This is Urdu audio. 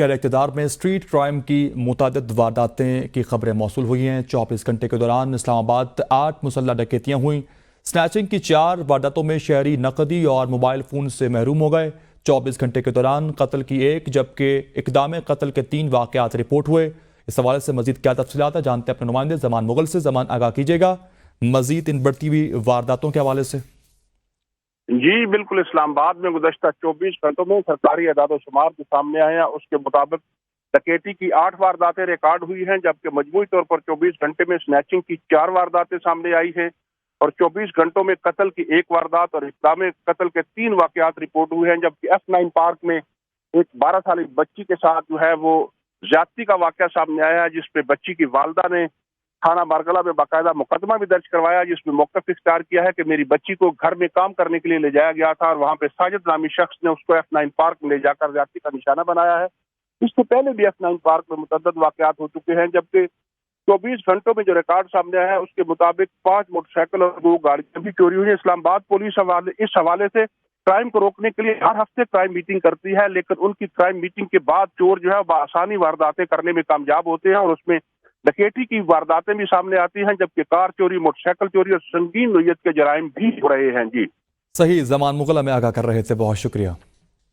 شہر اقتدار میں اسٹریٹ کرائم کی متعدد وارداتیں کی خبریں موصول ہوئی ہیں۔ 24 گھنٹے کے دوران اسلام آباد 8 مسلح ڈکیتیاں ہوئیں۔ سنیچنگ کی 4 وارداتوں میں شہری نقدی اور موبائل فون سے محروم ہو گئے۔ 24 گھنٹے کے دوران قتل کی 1 جبکہ اقدام قتل کے 3 واقعات رپورٹ ہوئے۔ اس حوالے سے مزید کیا تفصیلات ہیں جانتے ہیں اپنے نمائندے زمان مغل سے۔ زمان، آگاہ کیجیے گا مزید ان بڑھتی ہوئی وارداتوں کے حوالے سے۔ جی بالکل، اسلام آباد میں گزشتہ 24 گھنٹوں میں سرکاری اعداد و شمار کے سامنے آئے ہیں۔ اس کے مطابق ڈکیتی کی 8 وارداتیں ریکارڈ ہوئی ہیں، جبکہ مجموعی طور پر 24 گھنٹے میں سنیچنگ کی 4 وارداتیں سامنے آئی ہیں اور 24 گھنٹوں میں قتل کی 1 واردات اور اقدام قتل کے 3 واقعات رپورٹ ہوئے ہیں، جبکہ F9 پارک میں ایک 12 سالہ بچی کے ساتھ جو ہے وہ زیادتی کا واقعہ سامنے آیا ہے، جس پہ بچی کی والدہ نے تھانہ مارگلہ میں باقاعدہ مقدمہ بھی درج کروایا، جس میں موقف اختیار کیا ہے کہ میری بچی کو گھر میں کام کرنے کے لیے لے جایا گیا تھا اور وہاں پہ ساجد نامی شخص نے اس کو F9 پارک میں لے جا کر زیادتی کا نشانہ بنایا ہے۔ اس سے پہلے بھی F9 پارک میں متعدد واقعات ہو چکے ہیں، جبکہ 24 گھنٹوں میں جو ریکارڈ سامنے آیا ہے اس کے مطابق 5 موٹر سائیکل اور 2 گاڑیاں بھی چوری ہوئی ہیں۔ اسلام آباد پولیس اس حوالے سے کرائم کو روکنے کے لیے ہر ہفتے کرائم میٹنگ کرتی ہے، لیکن ان کی کرائم میٹنگ کے بعد چور جو ہے بآسانی وارداتیں کرنے میں کامیاب ہوتے ہیں اور اس میں ڈکیتی کی وارداتیں بھی سامنے آتی ہیں، جبکہ کار چوری، موٹر سائیکل چوری اور سنگین نوعیت کے جرائم بھی ہو رہے ہیں۔ جی صحیح، زمان مغل ہمیں آگاہ کر رہے تھے، بہت شکریہ۔